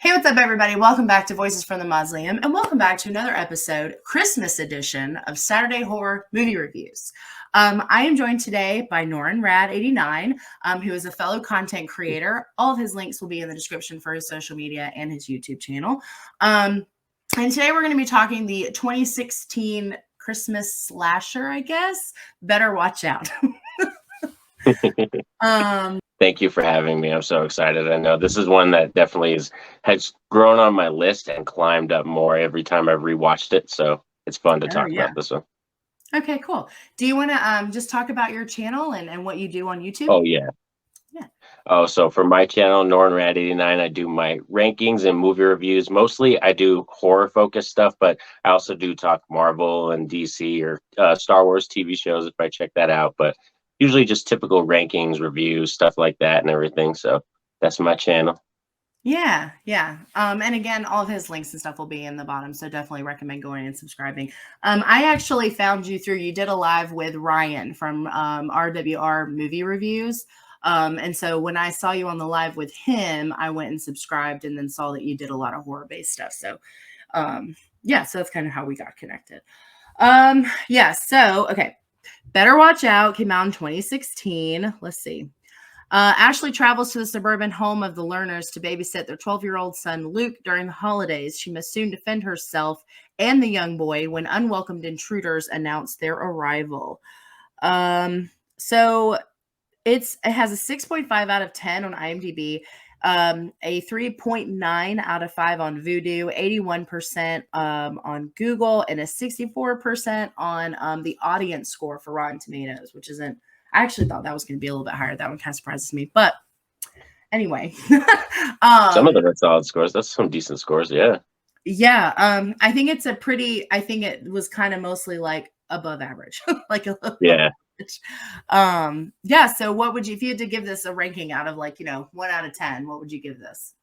Hey, what's up, everybody? Welcome back to Voices from the Mausoleum, and welcome back to another episode, Christmas edition of Saturday Horror Movie Reviews. I am joined today by Norin Radd89, who is a fellow content creator. All of his links will be in the description for his social media and his YouTube channel. And today we're going to be talking the 2016 Christmas slasher, I guess. Better watch out. Thank you for having me. I'm so excited. I know this is one that definitely has grown on my list and climbed up more every time I've rewatched it. So it's fun to talk about this one. Okay, cool. Do you want to just talk about your channel and what you do on YouTube? Oh, yeah. Yeah. Oh, so for my channel, Norin Radd89, I do my rankings and movie reviews. Mostly I do horror focused stuff, but I also do talk Marvel and DC or Star Wars TV shows if I check that out. But usually just typical rankings, reviews, stuff like that and everything. So that's my channel. Yeah. And again, all of his links and stuff will be in the bottom, so definitely recommend going and subscribing. I actually found you you did a live with Ryan from RWR Movie Reviews. And so when I saw you on the live with him, I went and subscribed and then saw that you did a lot of horror-based stuff. So yeah, so that's kind of how we got connected. Okay. Better Watch Out came out in 2016. Let's see. Ashley travels to the suburban home of the Learners to babysit their 12-year-old son, Luke, during the holidays. She must soon defend herself and the young boy when unwelcomed intruders announce their arrival. So it has a 6.5 out of 10 on IMDb, a 3.9 out of 5 on Vudu, 81% on Google, and a 64% on the audience score for Rotten Tomatoes, which isn't. I actually thought that was going to be a little bit higher. That one kind of surprises me. But anyway. Some of them are solid scores. That's some decent scores. Yeah. Yeah. I think it was kind of mostly like above average. Like a little yeah. Yeah. So what would you, if you had to give this a ranking out of 1 out of 10, what would you give this?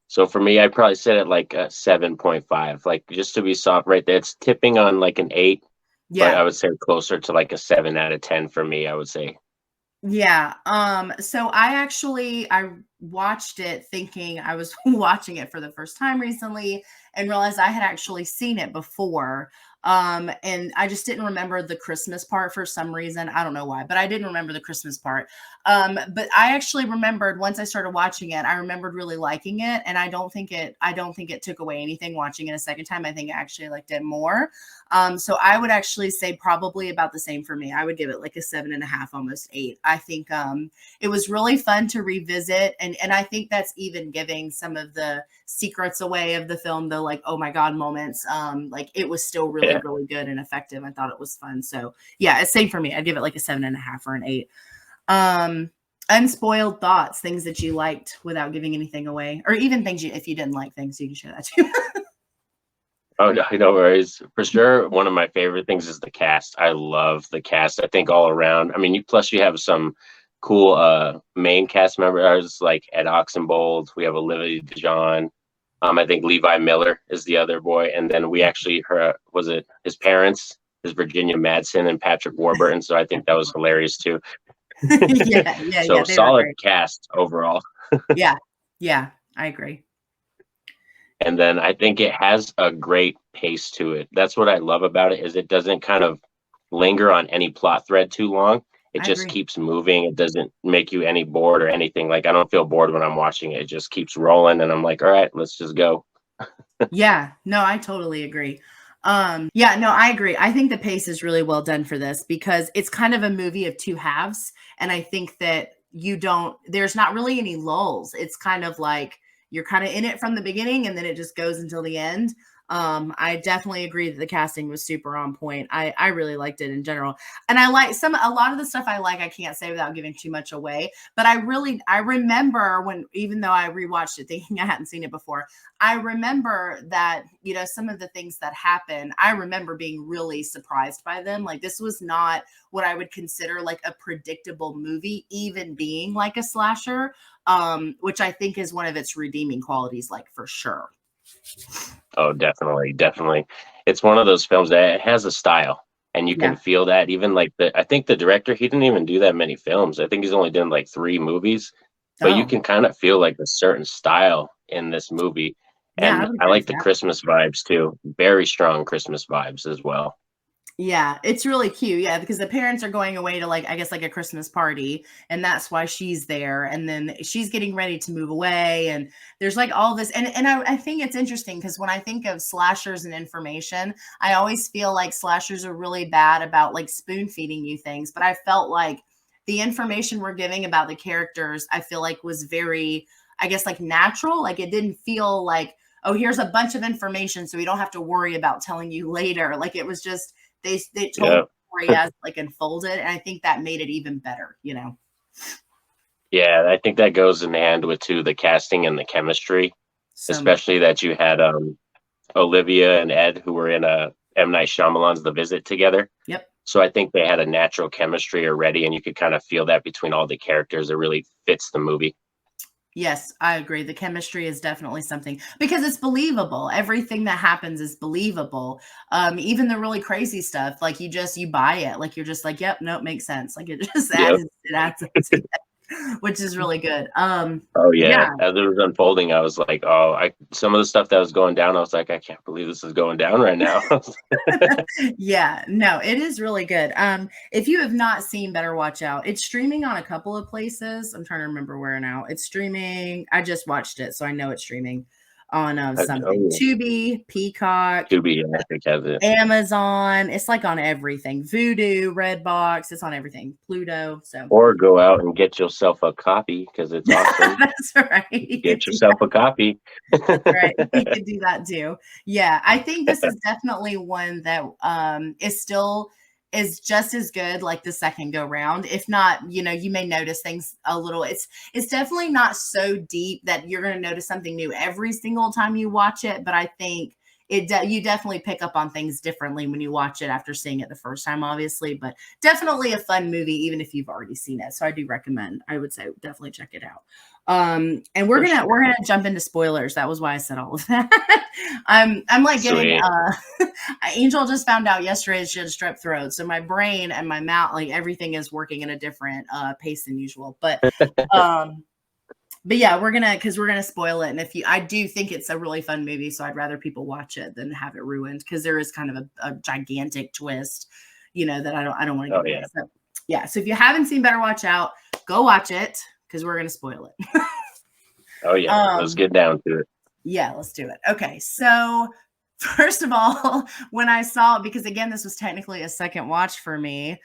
So for me, I'd probably set it like a 7.5, like just to be soft right there. It's tipping on like an 8. Yeah. But I would say closer to like a 7 out of 10 for me, I would say. Yeah. So I watched it thinking I was watching it for the first time recently and realized I had actually seen it before. And I just didn't remember the Christmas part for some reason. I don't know why, but I didn't remember the Christmas part. But I actually remembered once I started watching it, I remembered really liking it. And I don't think it took away anything watching it a second time. I think I actually liked it more. So I would actually say probably about the same for me. I would give it like a 7.5, almost 8. I think it was really fun to revisit. And I think that's even giving some of the secrets away of the film, the like, oh my God moments. Like it was still really good and effective. I thought it was fun. So yeah, it's same for me. I'd give it like a 7.5 or an 8. Unspoiled thoughts, things that you liked without giving anything away, or even things if you didn't like things, you can share that too. Oh, no worries. For sure, one of my favorite things is the cast. I love the cast. I think all around. I mean, plus you have some cool main cast members like Ed Oxenbould. We have Olivia DeJohn. I think Levi Miller is the other boy. And then we actually was it his parents, is Virginia Madsen and Patrick Warburton. So I think that was hilarious too. So solid cast overall. Yeah, I agree. And then I think it has a great pace to it. That's what I love about it, is it doesn't kind of linger on any plot thread too long. It just keeps moving. It doesn't make you any bored or anything. Like I don't feel bored when I'm watching it. It just keeps rolling and I'm like, all right, let's just go. Yeah, no, I totally agree. Yeah, no, I agree. I think the pace is really well done for this because it's kind of a movie of two halves. And I think that there's not really any lulls. It's kind of like you're kind of in it from the beginning and then it just goes until the end. I definitely agree that the casting was super on point. I really liked it in general. And I like a lot of the stuff I can't say without giving too much away, but I remember even though I rewatched it thinking I hadn't seen it before, I remember that, some of the things that happen, I remember being really surprised by them. Like this was not what I would consider like a predictable movie, even being like a slasher, which I think is one of its redeeming qualities, like for sure. Oh, definitely. It's one of those films that has a style and you can feel that. Even like I think the director, he didn't even do that many films. I think he's only done like 3 movies, but you can kind of feel like a certain style in this movie. Yeah, I And would I agree like with the that. Christmas vibes too. Very strong Christmas vibes as well. Yeah, it's really cute. Yeah, because the parents are going away to, like, I guess, like a Christmas party, and that's why she's there. And then she's getting ready to move away, and there's like all this. And I think it's interesting because when I think of slashers and information, I always feel like slashers are really bad about like spoon feeding you things. But I felt like the information we're giving about the characters, I feel like was very, I guess, like natural. Like it didn't feel like, oh, here's a bunch of information, so we don't have to worry about telling you later. Like it was just they told Yeah. the story as like unfolded, and I think that made it even better, you know. Yeah, I think that goes in hand with too the casting and the chemistry, So much. especially that you had Olivia and Ed who were in M. Night Shyamalan's The Visit together. Yep. So I think they had a natural chemistry already, and you could kind of feel that between all the characters. It really fits the movie. Yes, I agree. The chemistry is definitely something because it's believable. Everything that happens is believable. Even the really crazy stuff, like you buy it. Like you're just like, yep, nope, makes sense. Like it just Yep. adds up to which is really good. Oh yeah. Yeah, As it was unfolding, I was like, oh, I some of the stuff that was going down, I was like, I can't believe this is going down right now. yeah, no, it is really good. If you have not seen Better Watch Out, it's streaming on a couple of places. I'm trying to remember where now. It's streaming. I just watched it, so I know it's streaming on something. Oh, Tubi, Peacock, Tubi, I think has it. Amazon. It's like on everything. Voodoo, Redbox. It's on everything. Pluto. So Or go out and get yourself a copy because it's awesome. that's right. You could Get do yourself a copy. That's right. We could do that too. Yeah, I think this is definitely one that is still is just as good like the second go round. If not, you know, you may notice things a little. It's definitely not so deep that you're going to notice something new every single time you watch it, but I think you definitely pick up on things differently when you watch it after seeing it the first time, obviously, but definitely a fun movie even if you've already seen it. So I do recommend. I would say definitely check it out. And For sure. we're gonna jump into spoilers. That was why I said all of that. I'm like getting Sweet. Angel just found out yesterday she had strep throat, so my brain and my mouth, like everything is working in a different pace than usual. Um but yeah, we're gonna spoil it. And if you I do think it's a really fun movie, so I'd rather people watch it than have it ruined because there is kind of a gigantic twist, you know, that I don't want to Oh give away. yeah. So yeah, so if you haven't seen Better Watch Out, go watch it because we're gonna spoil it. Oh yeah. Let's um get down to it. yeah, let's do it. Okay, so first of all, when I saw, because again, this was technically a second watch for me.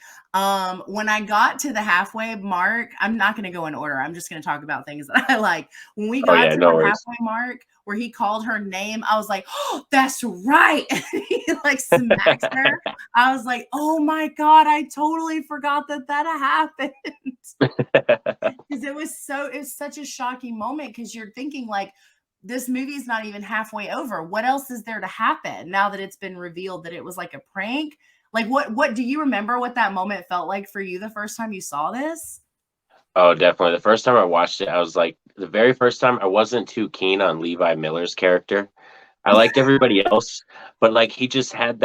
When I got to the halfway mark, I'm not going to go in order. I'm just going to talk about things that I like. When we Oh got yeah, to no the worries. halfway mark where he called her name, I was like, oh, that's right. And he like smacks her. I was like, oh my God, I totally forgot that that happened. Because it's such a shocking moment because you're thinking like this movie is not even halfway over. What else is there to happen now that it's been revealed that it was like a prank? Like what do you remember what that moment felt like for you the first time you saw this? Oh, definitely. The first time I watched it, I was like, the very first time, I wasn't too keen on Levi Miller's character. I liked everybody else, but like he just had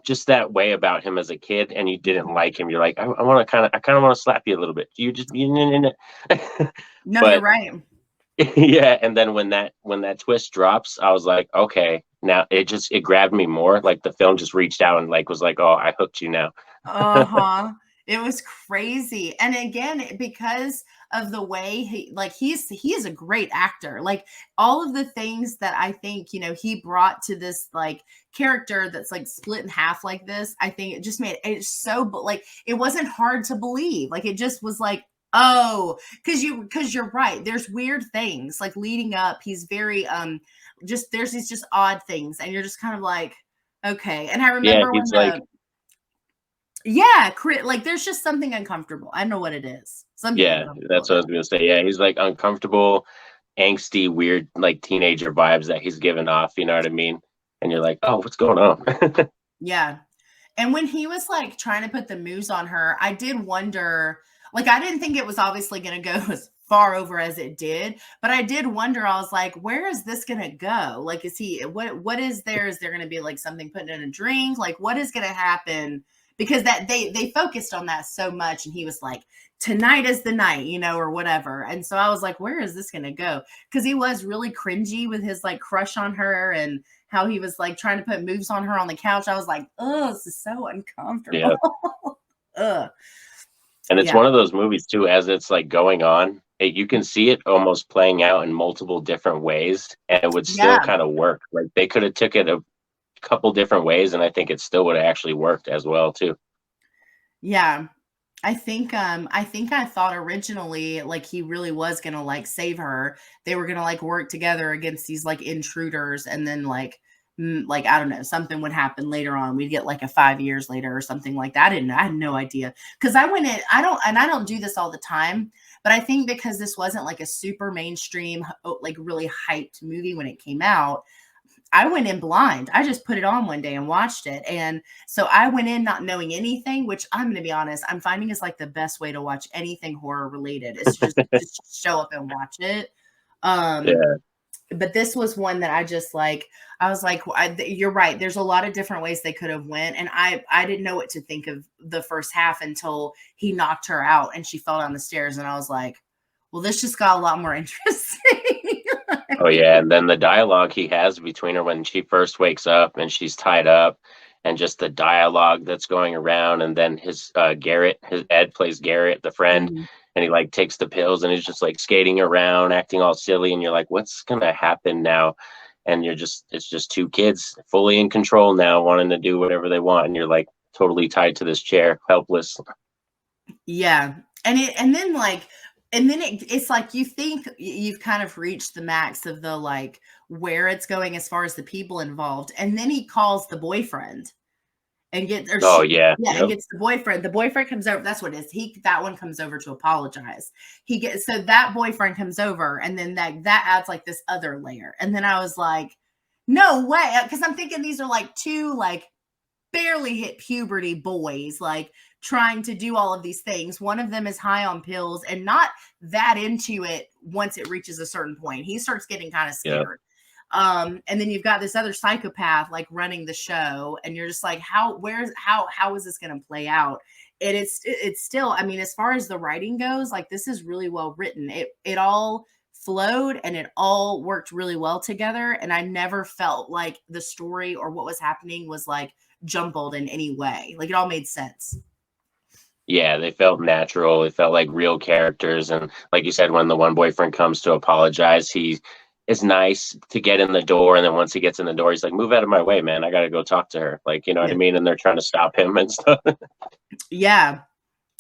just that way about him as a kid, and you didn't like him. You're like, I want to I kind of want to slap you a little bit. No, you're But right. yeah, and then when that twist drops, I was like, okay, now it grabbed me more. Like the film just reached out and like was like, oh, I hooked you now. Uh-huh. It was crazy. And again, because of the way he is a great actor. Like all of the things that I think, you know, he brought to this like character that's like split in half like this, I think it just made it so like it wasn't hard to believe. Like it just was like, oh, because you're right. There's weird things like leading up. He's very just there's these just odd things, and you're just kind of like, okay. And I Yeah, remember when he's like, yeah, like there's just something uncomfortable. I don't know what it is. Something yeah, uncomfortable that's what I about was gonna say. Yeah, he's like uncomfortable, angsty, weird, like teenager vibes that he's giving off. You know what I mean? And you're like, oh, what's going on? yeah. And when he was like trying to put the moose on her, I did wonder, like I didn't think it was obviously gonna go as far over as it did, but I did wonder, I was like, where is this gonna go? Like, is he what is there? Is there gonna be like something put in a drink? Like, what is gonna happen? because that they focused on that so much, and he was like, tonight is the night, or whatever. And so I was like, where is this gonna go? Because he was really cringy with his like crush on her, and how he was like trying to put moves on her on the couch. I was like, oh, this is so uncomfortable. Yeah. Ugh. And it's Yeah. one of those movies too, as it's like going on, you can see it almost playing out in multiple different ways, and it would still Yeah. kind of work. Like they could have took it a couple different ways, and I think it still would have actually worked as well too. Yeah. I think I thought originally like he really was gonna like save her. They were gonna like work together against these like intruders, and then like I don't know, something would happen later on. We'd get like a 5 years later or something like that. I didn't know. I had no idea. Because I went in, I don't do this all the time, but I think because this wasn't like a super mainstream, like really hyped movie when it came out, I went in blind. I just put it on one day and watched it. And so I went in not knowing anything, which I'm going to be honest, I'm finding is like the best way to watch anything horror related, is to just show up and watch it. Um, Yeah. but this was one that I just like, I was like, you're right. There's a lot of different ways they could have went. And I didn't know what to think of the first half until he knocked her out and she fell down the stairs. And I was like, well, this just got a lot more interesting. Oh yeah, and then the dialogue he has between her when she first wakes up and she's tied up, and just the dialogue that's going around, and then his Garrett, his Ed plays Garrett, the friend, Mhm. and he like takes the pills and he's just like skating around, acting all silly, and you're like, what's gonna happen now? And it's just two kids fully in control now, wanting to do whatever they want, and you're like totally tied to this chair, helpless. Yeah. And then it's like you think you've kind of reached the max of the like where it's going as far as the people involved. And then he calls the boyfriend and gets or Oh she yeah, yeah, and yep, gets the boyfriend. The boyfriend comes over. That's what it is. That one comes over to apologize. He gets so that boyfriend comes over, and then that adds like this other layer. And then I was like, no way. Because I'm thinking these are like two like barely hit puberty boys, like trying to do all of these things. One of them is high on pills and not that into it once it reaches a certain point. He starts getting kind of yeah. scared. And then you've got this other psychopath like running the show, and you're just like, how is this going to play out? And it's still, I mean, as far as the writing goes, like this is really well written. It all flowed and it all worked really well together. And I never felt like the story or what was happening was like jumbled in any way. Like it all made sense. Yeah, they felt natural. It felt like real characters. And like you said, when the one boyfriend comes to apologize, he is nice to get in the door. And then once he gets in the door, he's like, move out of my way, man. I got to go talk to her. Like, you know what I Yeah. mean? And they're trying to stop him and stuff. Yeah.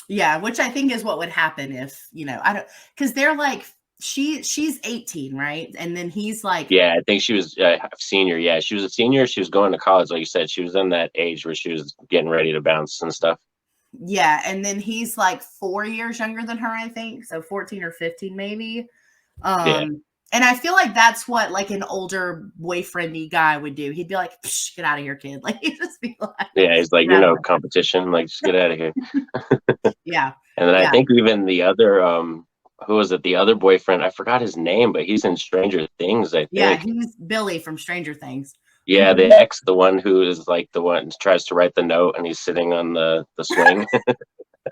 Yeah. Which I think is what would happen if, I don't, because they're like, she's 18, right? And then he's like, Yeah, I think she was a senior. Yeah, she was a senior. She was going to college. Like you said, she was in that age where she was getting ready to bounce and stuff. yeah. And then he's like 4 years younger than her, I think. So 14 or 15, maybe. Yeah. And I feel like that's what like an older boyfriendy guy would do. He'd be like, "Psh, get out of here, kid." Like he'd just be like, Yeah, he's like, get you're out of no my competition. Like, just get out of here. yeah. And then I Yeah. think even the other, who was it? The other boyfriend, I forgot his name, but he's in Stranger Things, I Yeah. think. He's Billy from Stranger Things. Yeah, the Mhm. ex, the one who is like the one tries to write the note and he's sitting on the swing.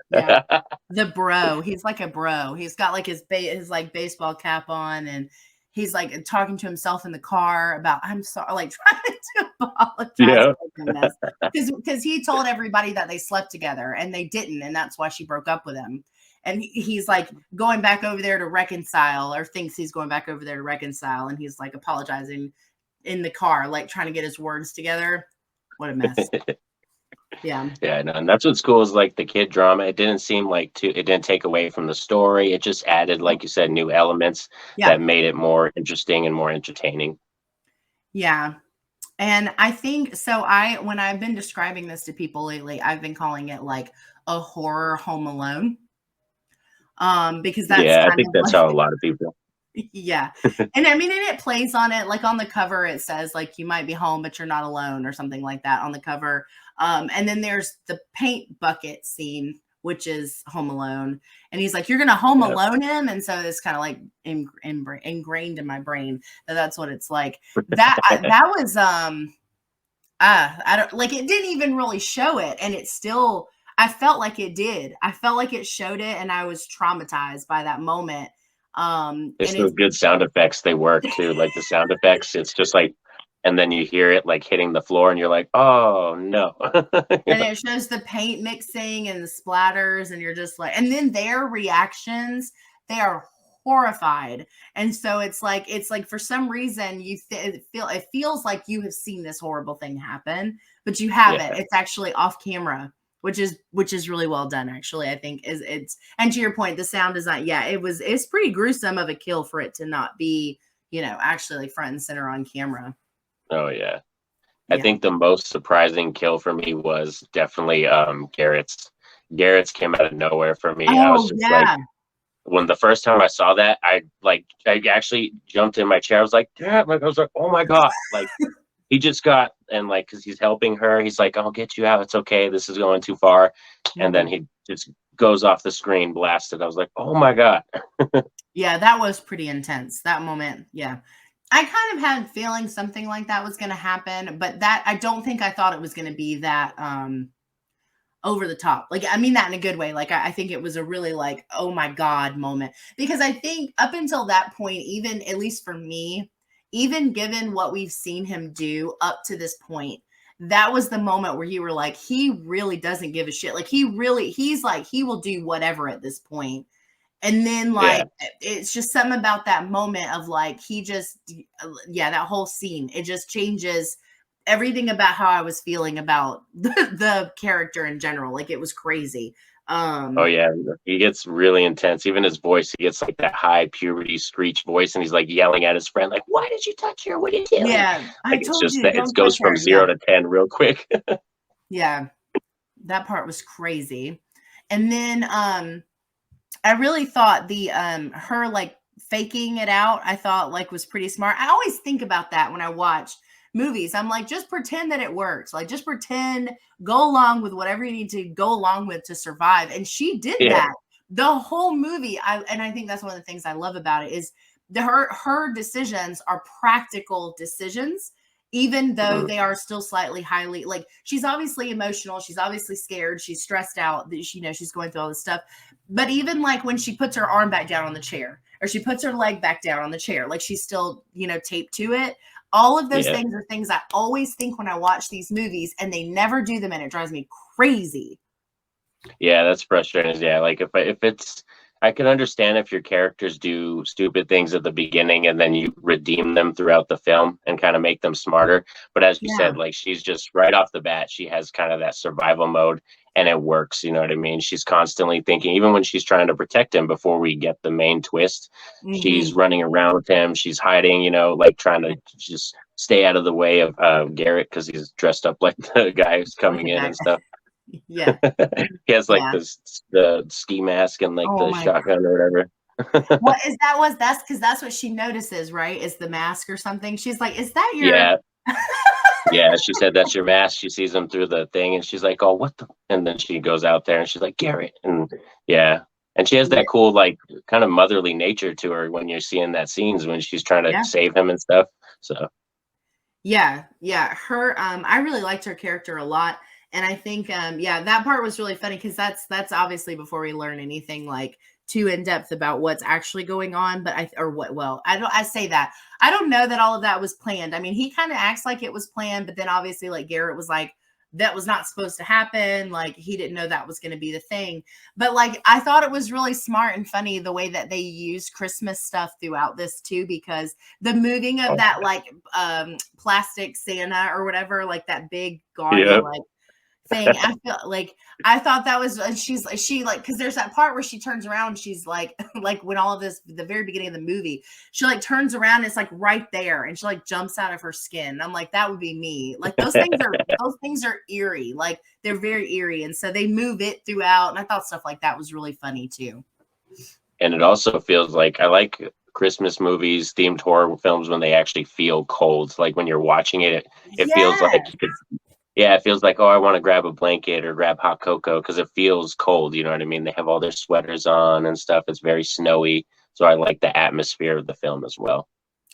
Yeah. The bro. He's like a bro. He's got like his like baseball cap on, and he's like talking to himself in the car about I'm sorry, like trying to apologize. Yeah. Oh, goodness. Because he told everybody that they slept together and they didn't, and that's why she broke up with him. And he's like going back over there to reconcile, or thinks he's going back over there to reconcile, and he's like apologizing in the car, like trying to get his words together. What a mess. Yeah. Yeah, no, and that's what's cool is like the kid drama. It didn't seem like it didn't take away from the story. It just added, like you said, new elements Yeah. that made it more interesting and more entertaining. Yeah. And I think so. When I've been describing this to people lately, I've been calling it like a horror Home Alone. Because that's Yeah, I kind think of that's like, how a lot of people. yeah. And I mean, and it plays on it, like on the cover, it says like you might be home, but you're not alone, or something like that on the cover. And then there's the paint bucket scene, which is Home Alone. And he's like, you're gonna Home Yeah. Alone him. And so it's kind of like ingrained in my brain that that's what it's like. That was I don't like it didn't even really show it, and it still I felt like it did. I felt like it showed it, and I was traumatized by that moment. It's And those it's good sound effects. They work too. Like the sound effects, it's just like, and then you hear it like hitting the floor, and you're like, oh no. and it shows the paint mixing and the splatters, and you're just like, and then their reactions, they are horrified. And so it's like for some reason it feels like you have seen this horrible thing happen, but you haven't. Yeah. It's actually off camera, which is really well done, actually. I think is it's and to your point, the sound design, yeah, it's pretty gruesome of a kill for it to not be, actually like front and center on camera. Oh yeah. I Yeah. think the most surprising kill for me was definitely Garrett's. Garrett's came out of nowhere for me. I was Oh just like, yeah. when the first time I saw that, I actually jumped in my chair. I was like, Dad, like I was like, oh my God. Like he just got, and like because he's helping her, he's like, I'll get you out. It's okay. This is going too far. And then Mhm. he just goes off the screen blasted. I was like, oh my God. Yeah, that was pretty intense. That moment, yeah. I kind of had feeling something like that was gonna happen, but that I don't think I thought it was gonna be that, over the top. Like, I mean that in a good way. Like, I think it was a really, like, "Oh my god" moment, because I think up until that point, even at least for me, even given what we've seen him do up to this point, that was the moment where you were like, "He really doesn't give a shit." Like, he's like, he will do whatever at this point. And then, like, Yeah. it's just something about that moment of, like, he just yeah, that whole scene, it just changes everything about how I was feeling about the character in general. Like, it was crazy. Oh Um, yeah. He gets really intense. Even his voice, he gets like that high puberty screech voice, and he's like yelling at his friend, like, why did you touch her? What are you doing? yeah, "I Like it's told just you, that it don't touch goes from her." Yeah, 0 to 10 real quick. yeah, that part was crazy. And then, I really thought her, like, faking it out, I thought, like, was pretty smart. I always think about that when I watch movies. I'm like, "Just pretend that it works." Like, just pretend, go along with whatever you need to go along with to survive, and she did Yeah. that the whole movie. I think that's one of the things I love about it is her decisions are practical decisions, even though Mhm. they are still slightly highly, like, she's obviously emotional, she's obviously scared, she's stressed out that she's going through all this stuff. But even like when she puts her arm back down on the chair or she puts her leg back down on the chair, like she's still, taped to it. All of those Yeah. things are things I always think when I watch these movies, and they never do them, and it drives me crazy. Yeah, that's frustrating. Yeah, like if it's, I can understand if your characters do stupid things at the beginning and then you redeem them throughout the film and kind of make them smarter. But as you Yeah. said, like she's just right off the bat, she has kind of that survival mode and it works. You know what I mean? She's constantly thinking, even when she's trying to protect him before we get the main twist, she's Hmm. running around with him. She's hiding, like trying to just stay out of the way of Garrett because he's dressed up like the guy who's Like coming a in bad and stuff. Yeah. He has like Yeah. the ski mask and like Oh the my God. shotgun or whatever. What is that was that's because that's what she notices, right? Is the mask or something. She's like, is that your Yeah, yeah. She said that's your mask. She sees him through the thing, and she's like, "Oh, what the?" And then she goes out there, and she's like, "Garrett," and yeah, and she has Yeah. that cool like kind of motherly nature to her when you're seeing that scenes when she's trying to Yeah. save him and stuff. So Yeah, yeah. I really liked her character a lot. And I think yeah, that part was really funny because that's obviously before we learn anything like too in depth about what's actually going on. But I say that. I don't know that all of that was planned. I mean, he kind of acts like it was planned, but then obviously like Garrett was like, that was not supposed to happen. Like he didn't know that was going to be the thing. But like I thought it was really smart and funny the way that they used Christmas stuff throughout this too, because the moving of oh, that like plastic Santa or whatever, like that big gaudy yeah, like thing. I feel like I thought that was, and she like, because there's that part where she turns around, she's like like when all of this, the very beginning of the movie, she like turns around and it's like right there, and she like jumps out of her skin. I'm like, that would be me. Like those things are eerie, like they're very eerie, and so they move it throughout, and I thought stuff like that was really funny too. and it also feels like I like Christmas movies, themed horror films when they actually feel cold. Like when you're watching it, it feels Yeah. like you could. Yeah, it feels like, oh, I want to grab a blanket or grab hot cocoa because it feels cold. You know what I mean? They have all their sweaters on and stuff. It's very snowy. So I like the atmosphere of the film as well.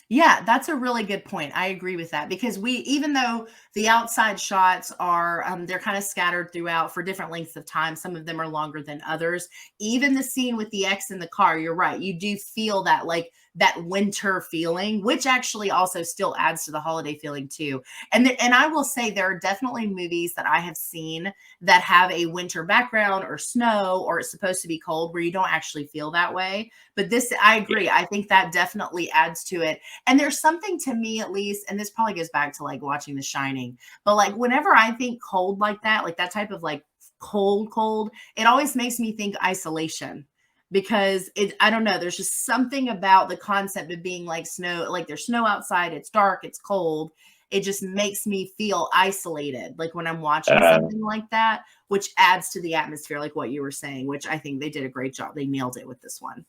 Yeah, that's a really good point. I agree with that because even though the outside shots are, they're kind of scattered throughout for different lengths of time. Some of them are longer than others. Even the scene with the ex in the car, you're right. You do feel that like that winter feeling, which actually also still adds to the holiday feeling too. And I will say there are definitely movies that I have seen that have a winter background or snow or it's supposed to be cold where you don't actually feel that way. But this, I Yeah. agree. I think that definitely adds to it, and there's something to me, at least, and this probably goes back to like watching The Shining, but like whenever I think cold like that type of like cold, it always makes me think isolation because I don't know, there's just something about the concept of being like snow, like there's snow outside, it's dark, it's cold. It just makes me feel isolated, like when I'm watching Uh, something like that, which adds to the atmosphere, like what you were saying, which I think they did a great job. They nailed it with this one.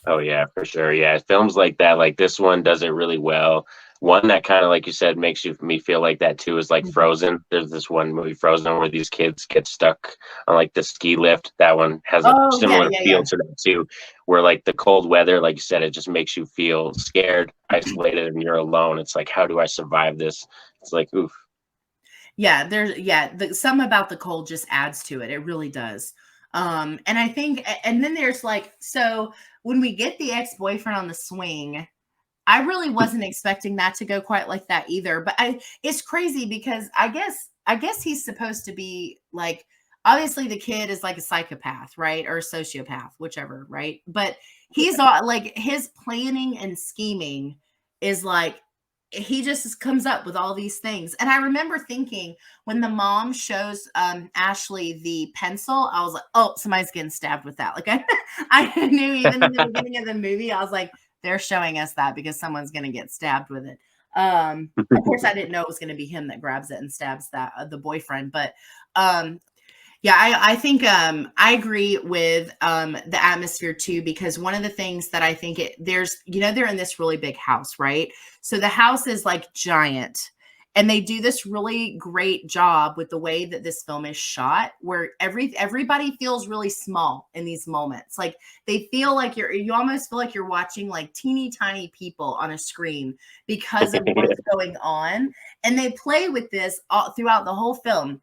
Oh yeah, for sure. Yeah, films like that, like this one, does it really well. One that kind of, like you said, makes me feel like that too is like Mhm. Frozen. There's this one movie, Frozen, where these kids get stuck on like the ski lift. That one has a Oh, yeah, similar yeah, feel yeah. to that too, where like the cold weather, like you said, it just makes you feel scared, isolated, and you're alone. It's like, how do I survive this? It's like, oof. Yeah, some about the cold just adds to it. It really does. And I think and then there's like so when we get the ex-boyfriend on the swing, I really wasn't expecting that to go quite like that either. But it's crazy because I guess he's supposed to be like obviously the kid is like a psychopath, right? Or a sociopath, whichever, right? But he's all like his planning and scheming is like he just comes up with all these things. And I remember thinking when the mom shows Ashley the pencil, I was like, oh, somebody's getting stabbed with that. Like I knew even in the beginning of the movie, I was like, they're showing us that because someone's going to get stabbed with it. Of course, I didn't know it was going to be him that grabs it and stabs that the boyfriend, but um, yeah, I think I agree with the atmosphere too because one of the things that I think there's they're in this really big house, right? So the house is like giant, and they do this really great job with the way that this film is shot, where everybody feels really small in these moments. Like they feel like you almost feel like you're watching like teeny tiny people on a screen because of what's going on, and they play with this all throughout the whole film.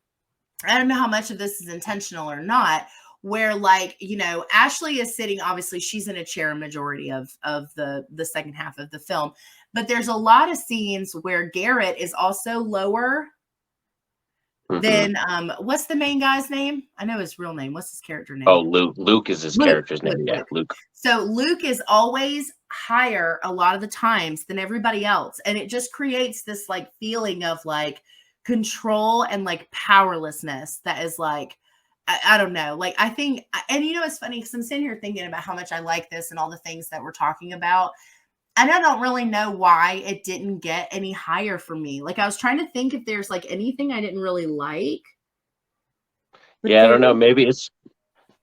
I don't know how much of this is intentional or not, where like, Ashley is sitting, obviously she's in a chair majority of the second half of the film. But there's a lot of scenes where Garrett is also lower Hmm. than what's the main guy's name? I know his real name. What's his character Oh, name? Luke. Luke is his Luke, character's Luke, name. Yeah, Luke. Luke. So Luke is always higher a lot of the times than everybody else. And it just creates this like feeling of like control and like powerlessness that is like, I don't know. Like, I think, and it's funny because I'm sitting here thinking about how much I like this and all the things that we're talking about. And I don't really know why it didn't get any higher for me. Like, I was trying to think if there's like anything I didn't really like, but Yeah, I there don't know. is.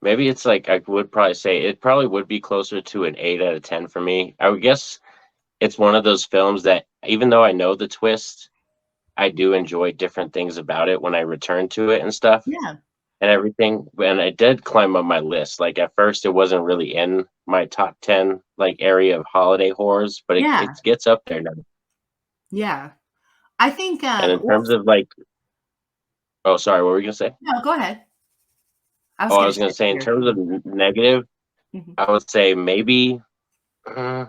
Maybe it's like I would probably say it probably would be closer to an 8 out of 10 for me. I would guess it's one of those films that even though I know the twist, I do enjoy different things about it when I return to it and stuff Yeah. and everything. And it did climb up my list. Like at first, it wasn't really in my top 10 like area of holiday horrors, but it Yeah. gets up there now. Yeah. I think, And in well, terms of like, oh, sorry, what were we gonna say? no, go ahead. I was Oh, I gonna was gonna shift say in gears. terms of negative, Mhm. I would say maybe. uh,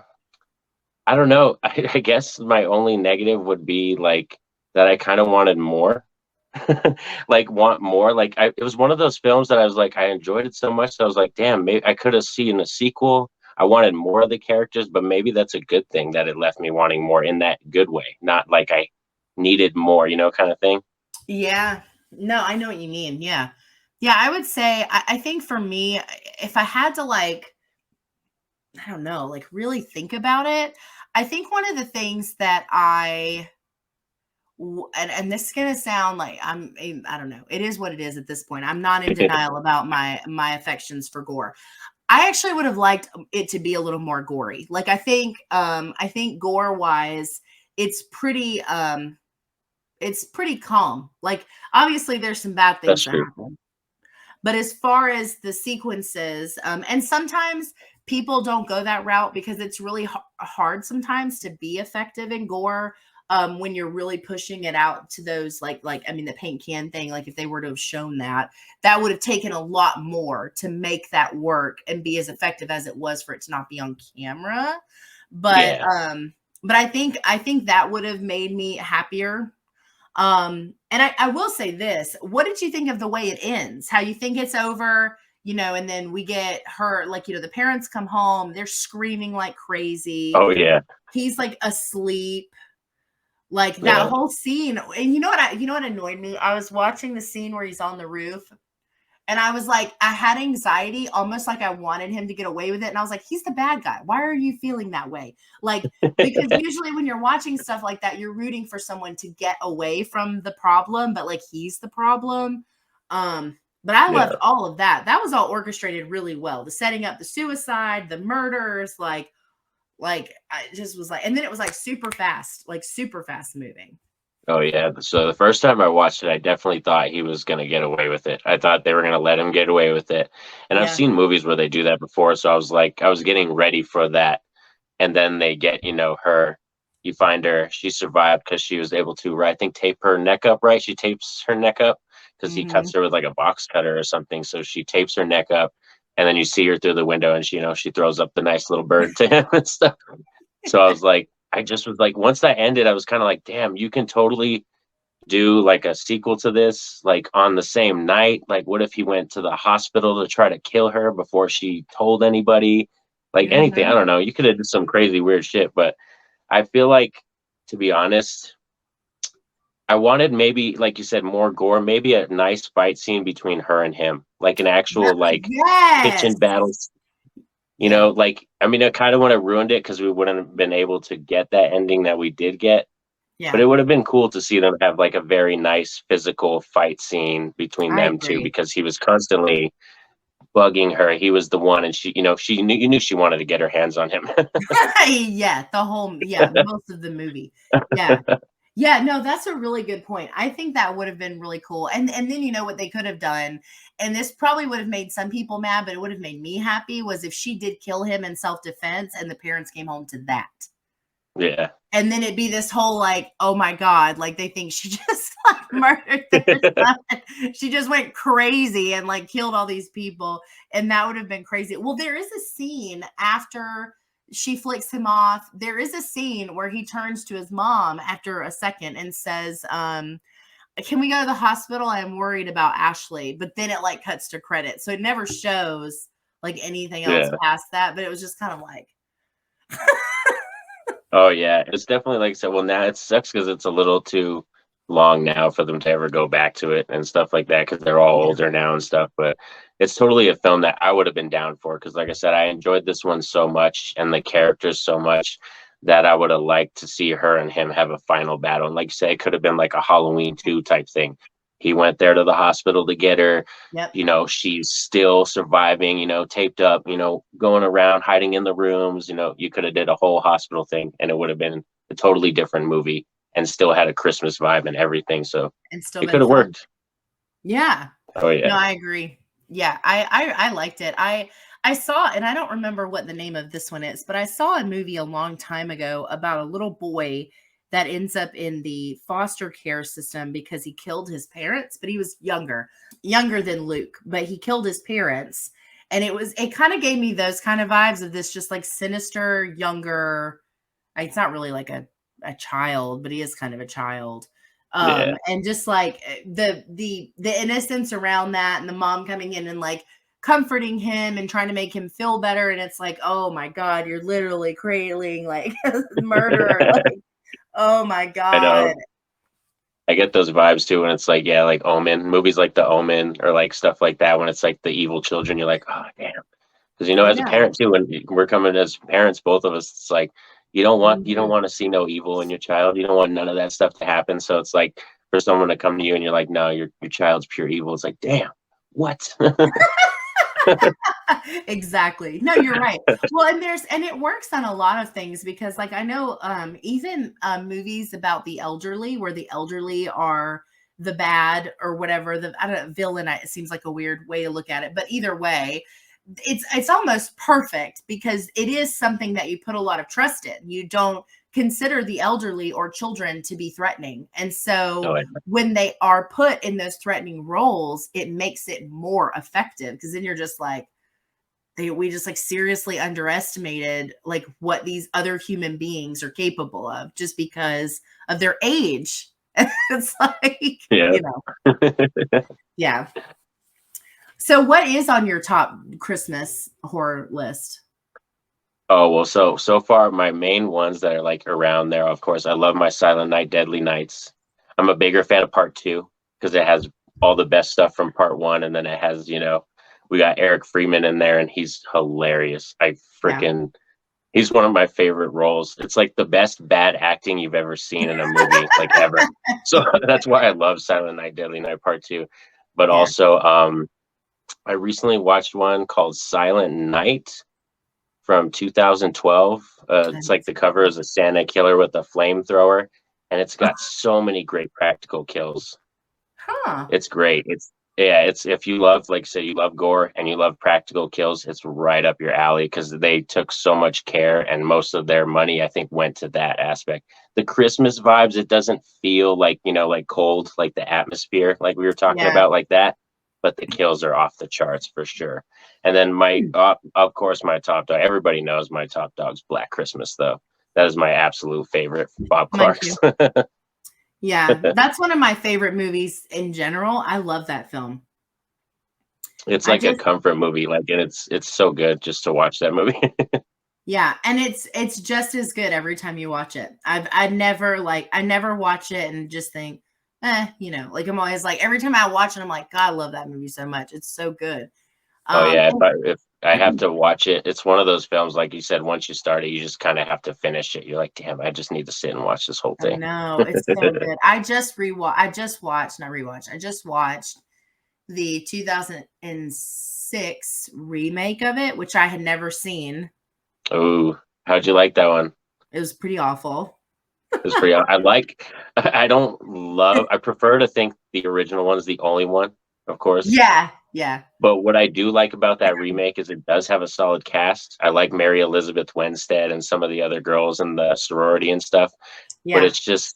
I don't know. I guess my only negative would be like that I kind of wanted more. Like want more. Like it was one of those films that I was like I enjoyed it so much that I was like, damn, maybe I could have seen a sequel. I wanted more of the characters, but maybe that's a good thing that it left me wanting more in that good way, not like I needed more, kind of thing. Yeah. No, I know what you mean. Yeah. Yeah, I would say I think for me, if I had to like, I don't know, like really think about it, I think one of the things that and this is gonna sound like I don't know. It is what it is at this point. I'm not in denial about my affections for gore. I actually would have liked it to be a little more gory. Like I think gore wise, it's pretty calm. Like obviously there's some bad things That's that true. happen. But as far as the sequences, and sometimes people don't go that route because it's really hard sometimes to be effective in gore. When you're really pushing it out to those I mean the paint can thing, like if they were to have shown that, that would have taken a lot more to make that work and be as effective as it was for it to not be on camera. But Yeah. I think that would have made me happier. And I will say this. What did you think of the way it ends? How you think it's over, and then we get her, the parents come home, they're screaming like crazy. Oh yeah. He's like asleep. Like that Yeah. whole scene. And you know what annoyed me? I was watching the scene where he's on the roof, and I was like, I had anxiety, almost like I wanted him to get away with it. And I was like, he's the bad guy. Why are you feeling that way? Like, because usually when you're watching stuff like that, you're rooting for someone to get away from the problem, but like he's the problem. But I loved Yeah. all of that. That was all orchestrated really well. The setting up the suicide, the murders, like I just was like, and then it was like super fast moving. Oh yeah. So the first time I watched it, I definitely thought he was gonna get away with it. I thought they were gonna let him get away with it. And I've Yeah. seen movies where they do that before, so I was like, I was getting ready for that. And then they get, her, you find her, she survived because she was able to, right, I think, tape her neck up, right? She tapes her neck up because he cuts Hmm. her with like a box cutter or something. So she tapes her neck up, and then you see her through the window, and she throws up the nice little bird to him and stuff. So I was like, I just was like, once that ended, I was kind of like, damn, you can totally do like a sequel to this, like on the same night. Like, what if he went to the hospital to try to kill her before she told anybody? Like anything, I Hmm. don't know. You could have done some crazy weird shit, but I feel like, to be honest, I wanted maybe, like you said, more gore, maybe a nice fight scene between her and him, like an actual like Yes. kitchen battle. Yeah. Like I mean, I kind of want to ruined it because we wouldn't have been able to get that ending that we did get. But Yeah. it would have been cool to see them have like a very nice physical fight scene between I them two agree. because he was constantly bugging her. He was the one, and she knew she wanted to get her hands on him. Yeah, most of the movie. Yeah. Yeah, no, that's a really good point. I think that would have been really cool. And then you know what they could have done, and this probably would have made some people mad, but it would have made me happy, was if she did kill him in self-defense and the parents came home to that. Yeah. And then it'd be this whole like, oh my God, like they think she just like murdered their son. She just went crazy and like killed all these people. And that would have been crazy. Well, there is a scene after she flicks him off. There is a scene where he turns to his mom after a second and says, can we go to the hospital? I'm worried about Ashley. But then it like cuts to credit. So it never shows like anything else Yeah. past that. But it was just kind of like, Oh yeah, it's definitely like I said. Well, now it sucks because it's a little too long now for them to ever go back to it and stuff like that because they're all yeah, older now and stuff. But it's totally a film that I would have been down for because, like I said, I enjoyed this one so much and the characters so much that I would have liked to see her and him have a final battle. And like you say, it could have been like a Halloween 2 type thing. He went there to the hospital to get her. yep. She's still surviving, taped up, going around hiding in the rooms. You could have did a whole hospital thing and it would have been a totally different movie and still had a Christmas vibe and everything. So And still it could been have fun. worked. Yeah. Oh No, yeah. I agree. Yeah, I liked it. I saw, and I don't remember what the name of this one is, but I saw a movie a long time ago about a little boy that ends up in the foster care system because he killed his parents, but he was younger than Luke, but he killed his parents. And it kind of gave me those kind of vibes of this just like sinister, younger, it's not really like a child, but he is kind of a child. Yeah. And just like the innocence around that, and the mom coming in and like comforting him and trying to make him feel better. And it's like, oh my God, you're literally cradling like a murderer. Like, oh my I God. know. I get those vibes too when it's like, yeah, like Omen, movies like The Omen or like stuff like that when it's like the evil children, you're like, oh damn. Because as a Yeah. parent too, when we're coming as parents, both of us, it's like you don't Mhm. want to see no evil in your child. You don't want none of that stuff to happen. So it's like for someone to come to you and you're like, no, your child's pure evil. It's like, damn, what? Exactly. No, you're right. Well, and it works on a lot of things because like I know even movies about the elderly where the elderly are the bad or whatever, the I don't know, villain, it seems like a weird way to look at it, but either way, it's almost perfect because it is something that you put a lot of trust in. You don't consider the elderly or children to be threatening. And so Oh, when they are put in those threatening roles, it makes it more effective because then you're just like, we just like seriously underestimated like what these other human beings are capable of just because of their age. It's like, yeah. you know, yeah. So what is on your top Christmas horror list? Oh, well, so far my main ones that are like around there, of course, I love my Silent Night, Deadly Nights. I'm a bigger fan of part two because it has all the best stuff from part one, and then it has, we got Eric Freeman in there, and he's hilarious. Yeah. He's one of my favorite roles. It's like the best bad acting you've ever seen in a movie, like ever. So that's why I love Silent Night, Deadly Night Part Two. But Yeah. also, I recently watched one called Silent Night from 2012. It's like the cover is a Santa killer with a flamethrower, and it's got so many great practical kills. Huh. It's great. It's if you love, like say you love gore and you love practical kills, it's right up your alley because they took so much care and most of their money I think went to that aspect. The Christmas vibes, it doesn't feel like, like cold, like the atmosphere, like we were talking Yeah. about, like that. But the kills are off the charts for sure. And then of course, my top dog. Everybody knows my top dog's Black Christmas, though. That is my absolute favorite, Bob Mine Clark's. too. Yeah. That's one of my favorite movies in general. I love that film. It's I like a just comfort movie, like, and it's so good just to watch that movie. Yeah, and it's just as good every time you watch it. I never watch it and just think, like I'm always like every time I watch it, I'm like, God, I love that movie so much. It's so good. Oh yeah, And if I have to watch it, it's one of those films, like you said, once you start it, you just kind of have to finish it. You're like, damn, I just need to sit and watch this whole I thing. know it's so good. I just watched, not rewatched. I just watched the 2006 remake of it, which I had never seen. Oh, how'd you like that one? It was pretty awful. It's pretty. I like. I don't love. I prefer to think the original one's the only one, of course. Yeah, yeah, But what I do like about that remake is it does have a solid cast. I like Mary Elizabeth Winstead and some of the other girls in the sorority and stuff. But yeah. it's just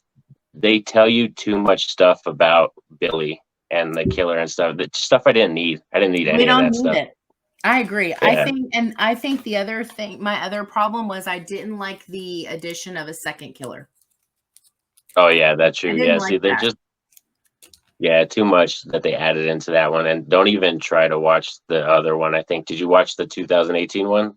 they tell you too much stuff about Billy and the killer and stuff. That stuff I didn't need. I didn't need We any of don't that need stuff. it. I agree. Yeah. I think the other thing, my other problem was I didn't like the addition of a second killer. Oh yeah, that's I true. didn't Yeah. like See, they're that. just too much that they added into that one. And don't even try to watch the other one. I think. Did you watch the 2018 one?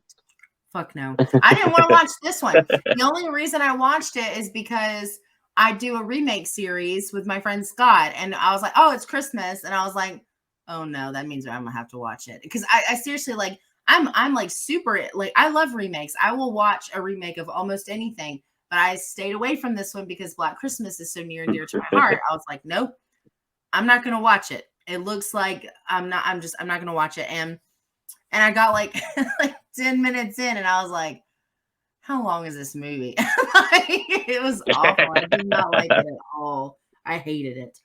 Fuck no. I didn't want to watch this one. The only reason I watched it is because I do a remake series with my friend Scott, and I was like, "Oh, it's Christmas," and I was like, "Oh no, that means I'm gonna have to watch it." Because I seriously like, I'm like super like I love remakes. I will watch a remake of almost anything, but I stayed away from this one because Black Christmas is so near and dear to my heart. I was like, nope, I'm not gonna watch it. It looks like I'm not gonna watch it. And I got like like 10 minutes in and I was like, how long is this movie? Like, it was awful. I did not like it at all. I hated it.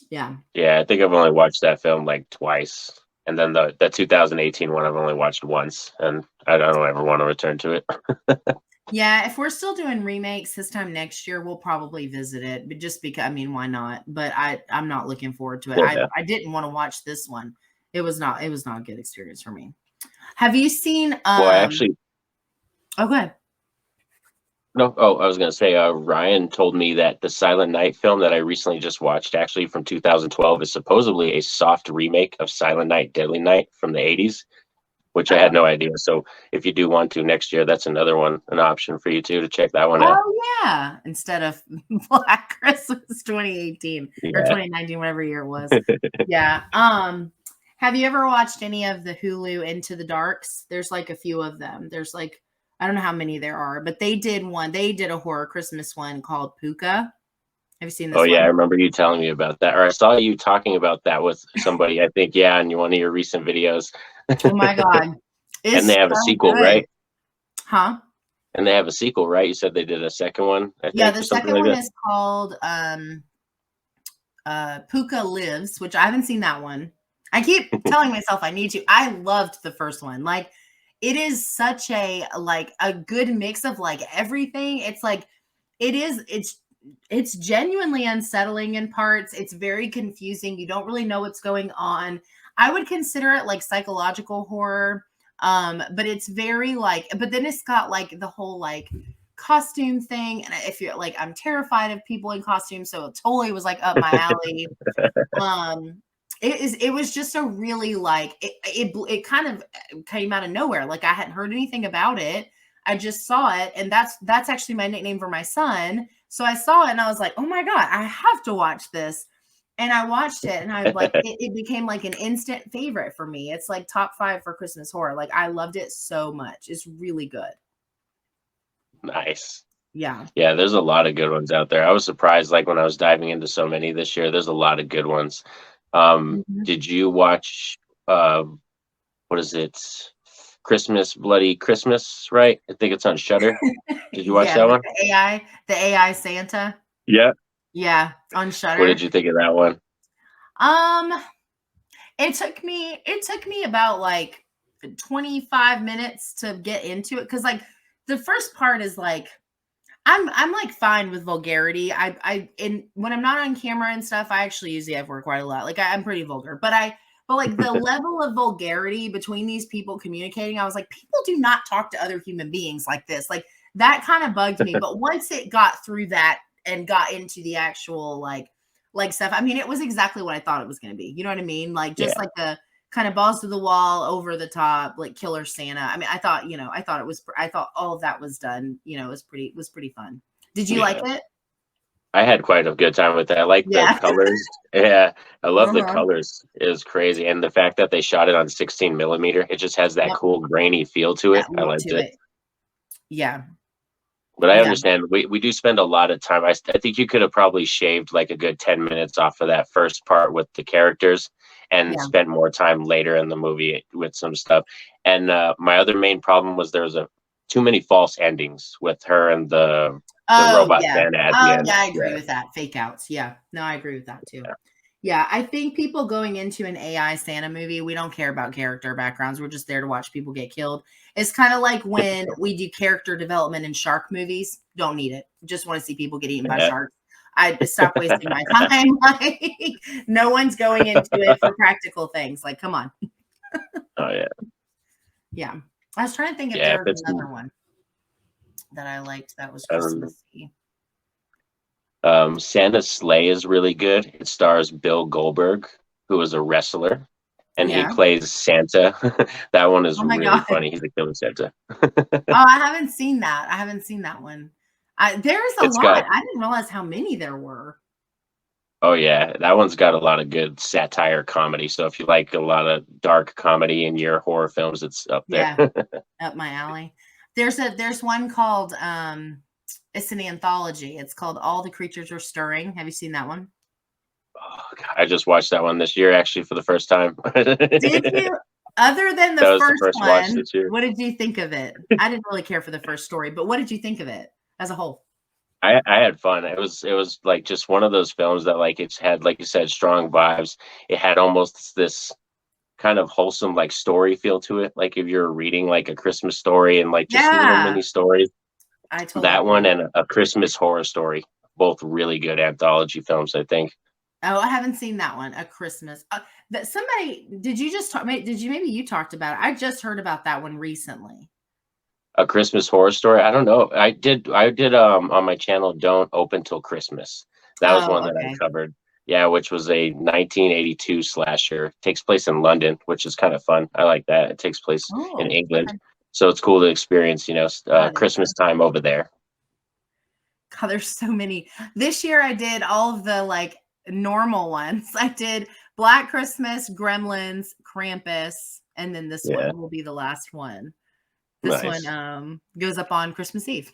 Yeah. Yeah, I think I've only watched that film like twice. And then the 2018 one I've only watched once, and I don't ever want to return to it. Yeah, if we're still doing remakes this time next year, we'll probably visit it. But just because, I mean, why not? But I'm not looking forward to it. Yeah. I didn't want to watch this one. It was not a good experience for me. Have you seen Well, I actually okay. no. Oh, I was gonna say, Ryan told me that the Silent Night film that I recently just watched, actually from 2012, is supposedly a soft remake of Silent Night, Deadly Night from the 80s, which I had Oh. no idea. So if you do want to next year, that's another one, an option for you too to check that one out. Oh yeah. Instead of Black Christmas 2018 or Yeah. 2019, whatever year it was. Yeah. Have you ever watched any of the Hulu Into the Darks? There's like a few of them. There's like I don't know how many there are, but they did one. They did a horror Christmas one called Puka. Have you seen Oh this yeah, I one? remember you telling me about that, or I saw you talking about that with somebody. I think yeah, in one of your recent videos. Oh my god. And they It's have a so sequel, good. right? Huh? And they have a sequel, right? You said they did a second one, I Yeah, think, the or something second like one that. is called Puka Lives, which I haven't seen that one. I keep telling myself I need to. I loved the first one. Like, it is such a like a good mix of like everything. It's like it is it's genuinely unsettling in parts. It's very confusing. You don't really know what's going on. I would consider it like psychological horror. But it's very like but then it's got like the whole like costume thing, and if you're like I'm terrified of people in costumes, so it totally was like up my alley. um it was just a really like it kind of came out of nowhere. Like I hadn't heard anything about it. I just saw it, and that's actually my nickname for my son. So I saw it and I was like, oh my god, I have to watch this. And I watched it, and I like it became like an instant favorite for me. It's like top 5 for Christmas horror. Like I loved it so much. It's really good. Nice. Yeah. Yeah, there's a lot of good ones out there. I was surprised, like when I was diving into so many this year. There's a lot of good ones. Mhm. Did you watch? Uh, what is it? Christmas, Bloody Christmas, right? I think it's on Shutter. Did you watch Yeah, that with one? the AI Santa. Yeah. Yeah, on What did Shutter. you think of that one? Um, it took me about like 25 minutes to get into it because like the first part is like I'm like fine with vulgarity. I and when I'm not on camera and stuff, I actually use the F word quite a lot. Like I'm pretty vulgar, but like the level of vulgarity between these people communicating, I was like, people do not talk to other human beings like this. Like that kind of bugged me. But once it got through that and got into the actual like stuff, I mean, it was exactly what I thought it was going to be. You know what I mean? Like just Yeah, like the kind of balls to the wall, over the top, like killer Santa. I mean, I thought it was, I thought all of that was done. It was pretty fun. Did you like yeah. it? I had quite a good time with that. I like the Yeah. colors. Yeah, I love the Uh-huh. colors. It was crazy, and the fact that they shot it on 16 millimeter, it just has that Yep. cool grainy feel to That it. I look liked to it. it. Yeah. But I Yeah. understand we do spend a lot of time. I think you could have probably shaved like a good 10 minutes off of that first part with the characters and Yeah. spent more time later in the movie with some stuff. And my other main problem was there was a too many false endings with her and the Oh, robot yeah. Santa at the Oh, end. yeah, I agree Yeah. with that. Fake outs. Yeah. No, I agree with that too. Yeah, I think people going into an AI Santa movie, we don't care about character backgrounds. We're just there to watch people get killed. It's kind of like when we do character development in shark movies. Don't need it. Just want to see people get eaten by Yeah. sharks. I stop wasting my time. Like, no one's going into it for practical things. Like, come on. Oh yeah. Yeah. I was trying to think if Yeah, there if was it's another one that I liked that was um, Christmassy. Santa's Sleigh is really good. It stars Bill Goldberg, who is a wrestler, and he Yeah. plays Santa. That one is Oh my really God. funny. He's a killer Santa. Oh, I haven't seen that. I haven't seen that one. There's a It's lot. got I didn't realize how many there were. Oh yeah, that one's got a lot of good satire comedy. So if you like a lot of dark comedy in your horror films, it's up there. Yeah, up my alley. There's one called it's an anthology. It's called All the Creatures Are Stirring. Have you seen that one? Oh, God, I just watched that one this year actually for the first time. Did That you? Other than the was the first first watch one, this year. what did you think of it? I didn't really care for the first story, but what did you think of it as a whole? I had fun. It was like just one of those films that like it's had like you said strong vibes. It had almost this kind of wholesome like story feel to it. Like if you're reading like a Christmas story and like just little Yeah, mini stories. I totally That one agree. and a Christmas Horror Story, both really good anthology films, I think. Oh, I haven't seen that one. A Christmas. That somebody did you just talk? Did you maybe you talked about it? I just heard about that one recently. A Christmas Horror Story. I don't know. I did on my channel Don't Open Till Christmas. That was one Oh, that I okay. covered. Yeah, which was a 1982 slasher. Takes place in London, which is kind of fun. I like that. It takes place in Oh, England, okay. so it's cool to experience, That is. Christmas time over there. God, there's so many. This year I did all of the like normal ones. I did Black Christmas, Gremlins, Krampus, and then this Yeah, one will be the last one. This one nice. goes up on Christmas Eve.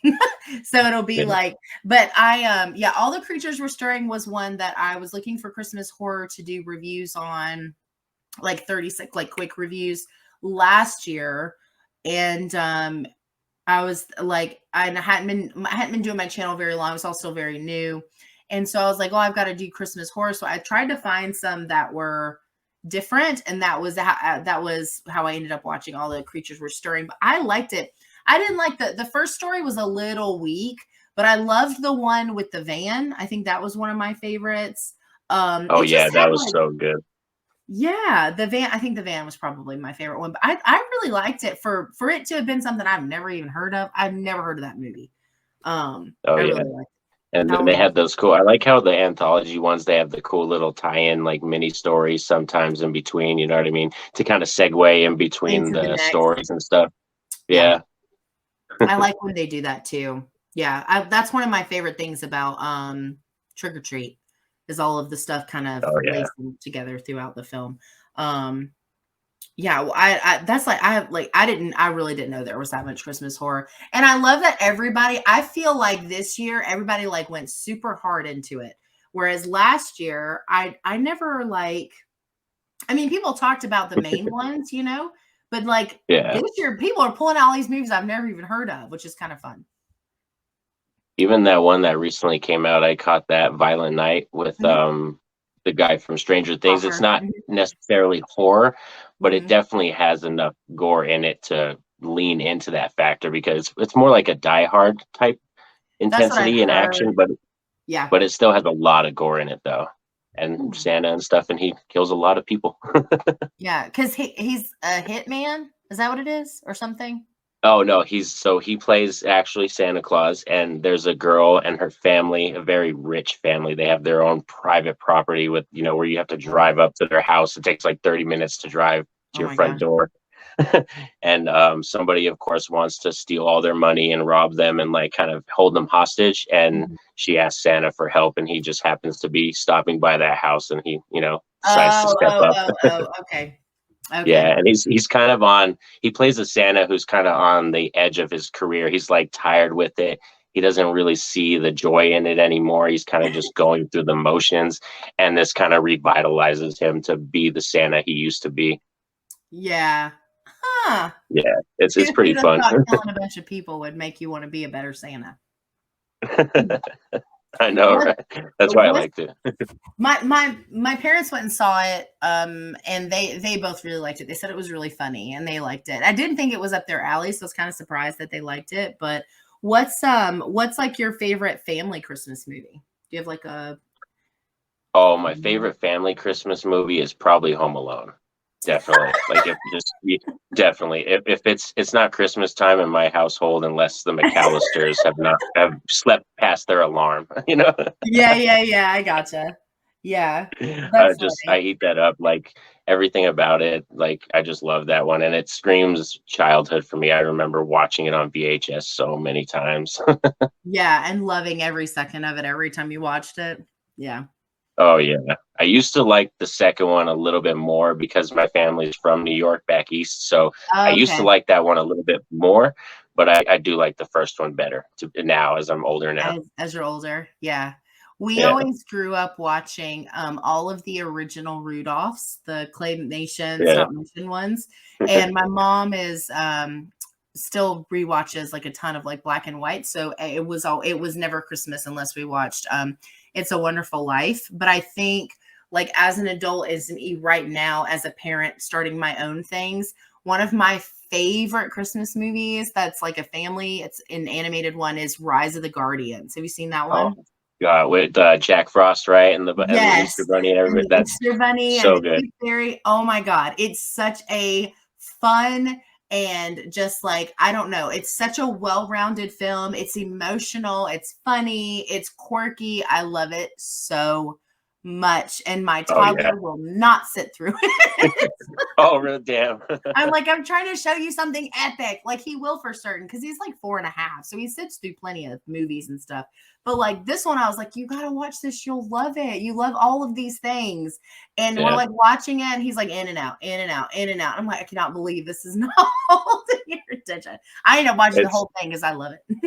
So it'll be Yeah, like, but yeah, All the Creatures Were Stirring was one that I was looking for Christmas horror to do reviews on, like 36 like quick reviews last year. And I was like, I hadn't been doing my channel very long. I was all still very new. And so I was like, oh, I've got to do Christmas horror. So I tried to find some that were, different, and that was how I ended up watching All the Creatures Were Stirring. But I liked it. I didn't like the first story was a little weak, but I loved the one with the van. I think that was one of my favorites. Oh It just yeah, had that was like, so good. yeah, the van. I think the van was probably my favorite one, but I really liked it for it to have been something I've never even heard of. I've never heard of that movie. Oh I yeah. really liked it. And That then one they was had those cool. I like how the anthology ones they have the cool little tie-in like mini stories sometimes in between. You know what I mean? To kind of segue in between into the the next. stories and stuff. Yeah, Yeah. I like when they do that too. Yeah, that's one of my favorite things about Trick or Treat is all of the stuff kind of Oh yeah. lacing together throughout the film. Um, yeah, well, I that's like I really didn't know there was that much Christmas horror, and I love that everybody. I feel like this year everybody like went super hard into it, whereas last year I never like. I mean, people talked about the main ones, but like Yeah. this year, people are pulling out all these movies I've never even heard of, which is kind of fun. Even that one that recently came out, I caught that Violent Night with Mhm. the guy from Stranger Things. It's Hopper. not necessarily horror, but it Mhm. definitely has enough gore in it to lean into that factor because it's more like a Die Hard type That's what I've intensity and action, heard. but Yeah. it still has a lot of gore in it though. And Ooh. Santa and stuff, and he kills a lot of people. Yeah, because he's a hitman. Is that what it is, or something? Oh no, he plays actually Santa Claus, and there's a girl and her family, a very rich family. They have their own private property with, where you have to Oh, drive up to their house. It takes like 30 minutes to drive to oh your my front gosh. door. And somebody, of course, wants to steal all their money and rob them and like kind of hold them hostage. And Mhm. she asks Santa for help, and he just happens to be stopping by that house, and he, decides to Oh, step oh, up. oh, oh. Okay. Okay. Yeah, and he's kind of he plays a Santa who's kind of on the edge of his career. He's like tired with it. He doesn't really see the joy in it anymore. He's kind of just going through the motions, and this kind of revitalizes him to be the Santa he used to be. Yeah. Huh. Yeah, it's Who'd pretty have fun. thought killing a bunch of people would make you want to be a better Santa? Hmm. I know, What right? That's why I what liked it. my parents went and saw it, and they both really liked it. They said it was really funny and they liked it. I didn't think it was up their alley, so I was kind of surprised that they liked it. But what's like your favorite family Christmas movie? Do you have like a Oh, my favorite family Christmas movie is probably Home Alone. Definitely. Like definitely. If it's not Christmas time in my household unless the McAllisters have slept past their alarm, you know. Yeah, yeah, yeah, I gotcha. Yeah. I That's just I funny. eat that up like everything about it. Like I just love that one and it screams childhood for me. I remember watching it on VHS so many times. Yeah, and loving every second of it every time you watched it. Yeah. Oh yeah. I used to like the second one a little bit more because my family's from New York back east. So I used to Okay. like that one a little bit more, but I do like the first one better now as I'm older now. As you're older, yeah. We Yeah. always grew up watching, all of the original Rudolphs, the claymation, Yeah. stop motion ones, and my mom is, still rewatches, like, a ton of, like, black and white, so it was never Christmas unless we watched, It's a Wonderful Life, but I think, like, as an adult, as right now, as a parent starting my own things, one of my favorite Christmas movies that's like a family, it's an animated one, is Rise of the Guardians. Have you seen that Oh one? God, with Jack Frost, right? And the Yes, Easter Bunny and and everybody. the That's Easter Bunny and so the good. Tooth Fairy. Oh my god, it's such a fun and just like, I don't know, it's such a well-rounded film. It's emotional, it's funny, it's quirky. I love it so much, and my Oh yeah. toddler will not sit through it. Oh, real damn. I'm like, I'm trying to show you something epic. Like he will for certain, because he's like 4.5. So he sits through plenty of movies and stuff. But like this one, I was like, you gotta watch this. You'll love it. You love all of these things. And we're Yeah. like watching it, and he's like in and out, in and out, in and out. I'm like, I cannot believe this is not holding your attention. I end up watching the It's whole thing because I love it.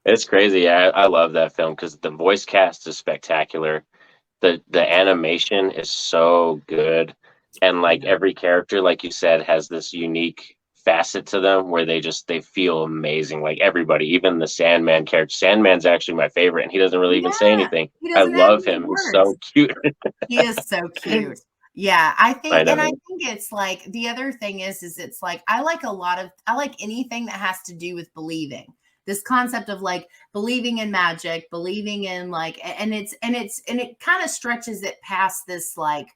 it's crazy. Yeah, I love that film because the voice cast is spectacular. The animation is so good. And like Yeah. every character, like you said, has this unique facet to them where they feel amazing. Like everybody, even the Sandman character. Sandman's actually my favorite, and he doesn't really even say Yeah. anything. He I doesn't have love any him. He's words. so cute. He is so cute. Yeah, I and I know. think it's like the other thing is it's like I like anything that has to do with believing. This concept of like believing in magic, believing in like and it kind of stretches it past this like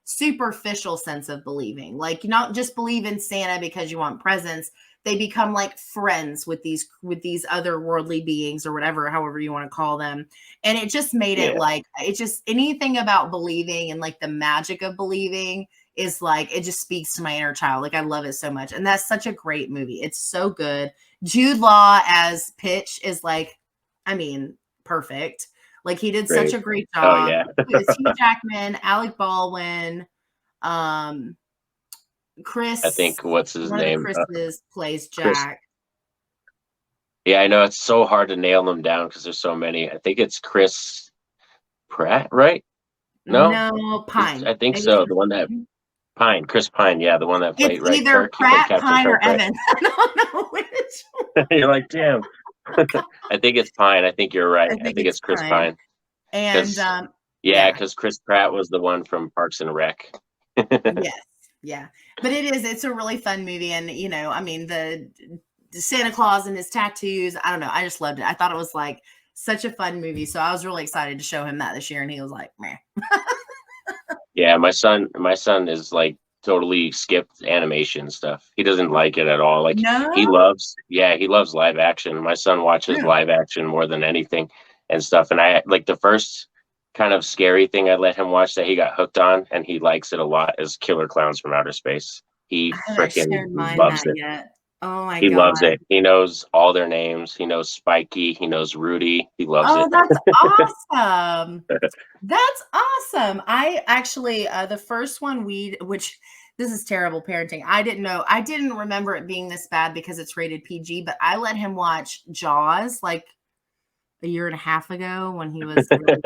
superficial sense of believing. Like you don't just believe in Santa because you want presents. They become like friends with these other worldly beings or whatever, however you want to call them. And it just made it Yeah, like it just anything about believing and like the magic of believing is like it just speaks to my inner child. Like I love it so much. And that's such a great movie. It's so good. Jude Law as Pitch is like, I mean, perfect. Like he did such great. a great Oh job. yeah, It's Hugh Jackman, Alec Baldwin, um, I Chris, think what's his one of the name? Chris's plays Chris. Jack. Yeah, I know it's so hard to nail them down because there's so many. I think it's Chris Pratt, right? No, No, it's, Pine. I think Maybe it's so. Chris The one that Pine. Pine, Chris Pine. Yeah, the one that It's played right either Kirk. He played Pratt, Captain Pine, or Kirk, right? Evans. I don't know which one. You're like, damn. I think it's Pine. I think you're right. I I think think it's it's Chris Pine. Pine. And Because yeah, yeah, because Chris Pratt was the one from Parks and Rec. yes, yeah. But it's a really fun movie. And, you know, I mean, the Santa Claus and his tattoos, I don't know. I just loved it. I thought it was like such a fun movie. So I was really excited to show him that this year. And he was like, meh. Yeah, my son is like totally skipped animation stuff. He doesn't like it at all. Like he No? loves, yeah, he loves live action. My son watches Yeah. live action more than anything and stuff. And I like the first kind of scary thing I let him watch that he got hooked on and he likes it a lot is Killer Clowns from Outer Space. He I haven't freaking shared mine loves that it. yet. Oh my He God. loves it. He knows all their names. He knows Spiky. He knows Rudy. He loves Oh, it. that's awesome. That's awesome. I actually, the first one which this is terrible parenting. I didn't know, I didn't remember it being this bad because it's rated PG, but I let him watch Jaws like a year and a half ago when he was really,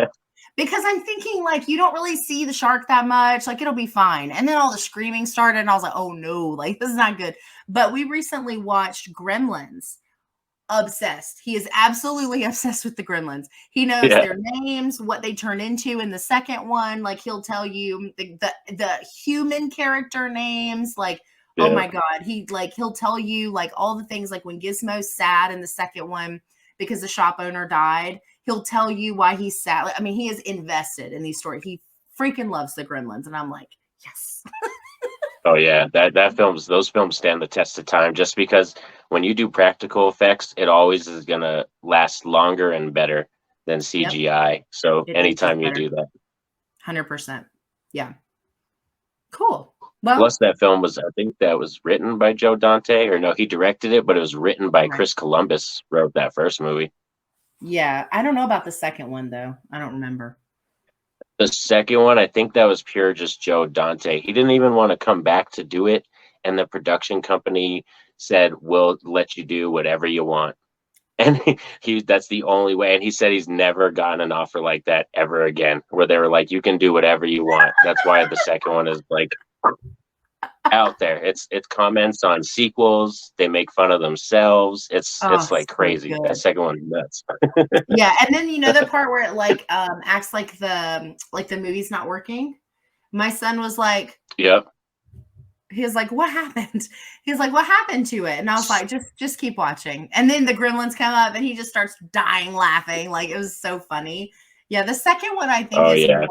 because I'm thinking like you don't really see the shark that much, like it'll be fine. And then all the screaming started, and I was like, oh no, like this is not good. But we recently watched Gremlins. Obsessed. He is absolutely obsessed with the Gremlins. He knows Yeah, their names, what they turn into in the second one. Like he'll tell you the human character names. Like, oh yeah. my God. He'll tell you like all the things like when Gizmo's sad in the second one because the shop owner died. He'll tell you why he's sad. Like, I mean, he is invested in these stories. He freaking loves the Gremlins. And I'm like, yes. Oh yeah, that films those films stand the test of time just because when you do practical effects, it always is gonna last longer and better than Yep. CGI. So It ages anytime you better. do that. 100%. Yeah. Cool. Well, Plus that film was I think that was written by Joe Dante, or no, he directed it, but it was written by okay. Chris Columbus, wrote that first movie. Yeah, I don't know about the second one though. I don't remember. The second one, I think that was pure just Joe Dante. He didn't even want to come back to do it, and the production company said, "We'll let you do whatever you want." And he that's the only way. And he said he's never gotten an offer like that ever again, where they were like, you can do whatever you want. That's why the second one is like out there. It's comments on sequels. They make fun of themselves. Oh, It's like so crazy. That good. second one's nuts. Yeah, and then you know the part where it like acts like the movie's not working. My son was like, Yep. he was like, "What happened?" He was like, "What happened to it?" And I was like, "Just keep watching." And then the gremlins come up, and he just starts dying laughing. Like it was so funny. Yeah, the second one I think Oh is yeah.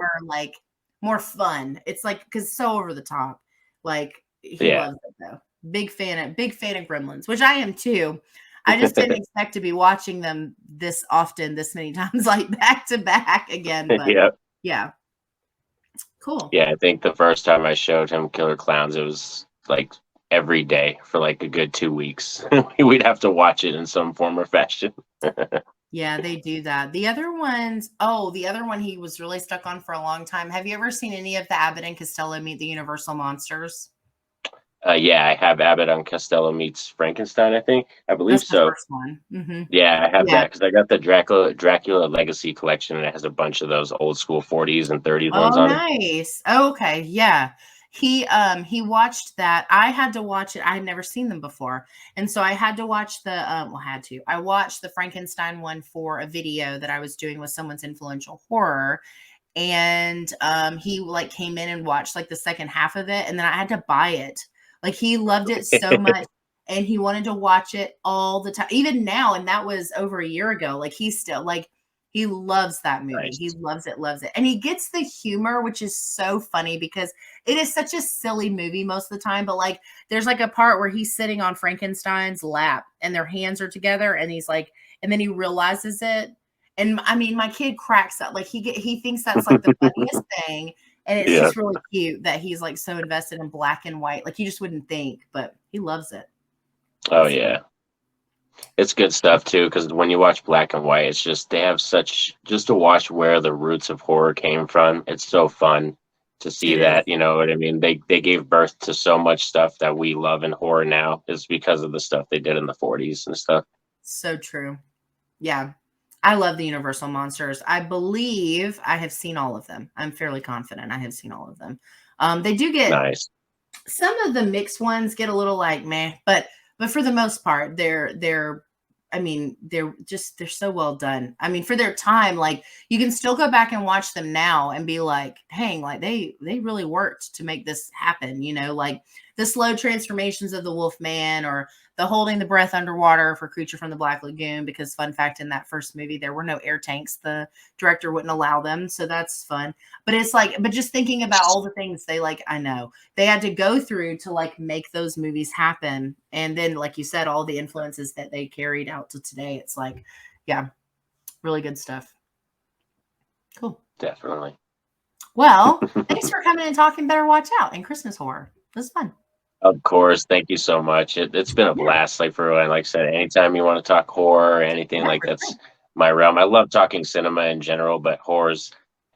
more fun. It's like because it's so over the top. Like he Yeah. loves it though. Big fan of Gremlins, which I am too. I just didn't expect to be watching them this often, this many times, like back to back again. But Yep. yeah, cool. Yeah, I think the first time I showed him Killer Clowns, it was like every day for like a good 2 weeks. We'd have to watch it in some form or fashion. Yeah, they do that. The other ones, oh, the other one he was really stuck on for a long time. Have you ever seen any of the Abbott and Costello Meet the Universal Monsters? Yeah, I have Abbott on Costello meets Frankenstein. I think I believe That's the so. first one. Yeah, I have Yeah. that because I got the Dracula Legacy collection, and it has a bunch of those old school 40s and 30s ones Oh, on it. nice. Okay, yeah. He watched that. I had to watch it. I had never seen them before. And so I had to watch had to. I watched the Frankenstein one for a video that I was doing with someone's influential horror. and he like came in and watched like the second half of it, and then I had to buy it. Like he loved it so much, and he wanted to watch it all the time, even now. And that was over a year ago. Like he's still like he loves that movie. He Nice. loves it, and he gets the humor, which is so funny because it is such a silly movie most of the time. But like, there's like a part where he's sitting on Frankenstein's lap, and their hands are together, and he's like, and then he realizes it. And I mean, my kid cracks up. Like he thinks that's like the funniest thing. And it's Yeah. just really cute that he's like so invested in black and white. Like you just wouldn't think, but he loves it. Oh yeah. It's good stuff too, because when you watch black and white, it's just they have such just to watch where the roots of horror came from. It's so fun to see It is that, you know what I mean? They gave birth to so much stuff that we love in horror now is because of the stuff they did in the 40s and stuff. so true. Yeah. I love the Universal monsters. I believe I have seen all of them. I'm fairly confident I have seen all of them. They do get Nice. some of the mixed ones get a little like meh, but for the most part, they're I mean, they're so well done. I mean, for their time, like you can still go back and watch them now and be like, dang, like they really worked to make this happen, you know, like the slow transformations of the Wolf Man or the holding the breath underwater for Creature from the Black Lagoon, because fun fact, in that first movie, there were no air tanks. The director wouldn't allow them. So that's fun. But it's like, but just thinking about all the things they like, I know they had to go through to like make those movies happen. And then, like you said, all the influences that they carried out to today. It's like, yeah, really good stuff. Cool. Definitely. Well, thanks for coming and talking Better Watch Out and Christmas horror. It was fun. Of course. Thank you so much. It's been a Yeah, blast. Like for like I said, anytime you want to talk horror or anything yeah, like for that's sure. my realm. I love talking cinema in general, but horror's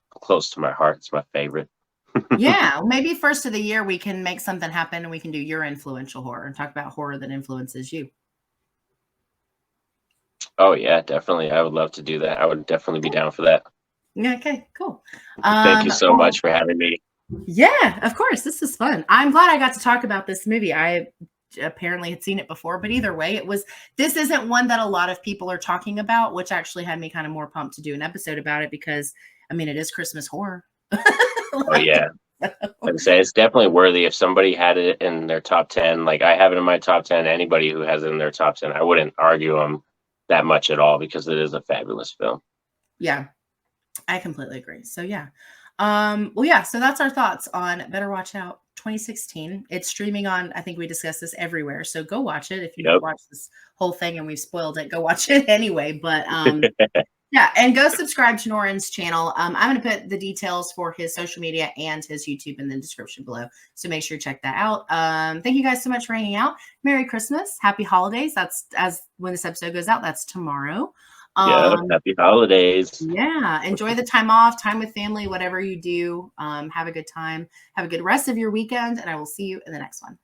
close to my heart. It's my favorite. Yeah, maybe first of the year we can make something happen and we can do your influential horror and talk about horror that influences you. Oh yeah, definitely. I would love to do that. I would definitely be down for that. Yeah, okay, cool. Thank you so Well, much for having me. yeah, of course. This is fun. I'm glad I got to talk about this movie. I apparently had seen it before, but either way, this isn't one that a lot of people are talking about, which actually had me kind of more pumped to do an episode about it because I mean, it is Christmas horror. Oh Like, yeah. so, I'd say it's definitely worthy. If somebody had it in their top 10, like I have it in my top 10, anybody who has it in their top 10, I wouldn't argue them that much at all because it is a fabulous film. yeah, I completely agree. So yeah. Well, yeah, so that's our thoughts on Better Watch Out 2016. It's streaming on, I think we discussed this everywhere. So go watch it. If you Yep. watch this whole thing and we've spoiled it, go watch it anyway. But yeah, and go subscribe to Norin's channel. I'm going to put the details for his social media and his YouTube in the description below. So make sure you check that out. Thank you guys so much for hanging out. Merry Christmas. Happy holidays. That's as when this episode goes out, that's tomorrow. Yeah. Um, Happy holidays. yeah, enjoy the time off, time with family, whatever you do. Have a good time. Have a good rest of your weekend, and I will see you in the next one.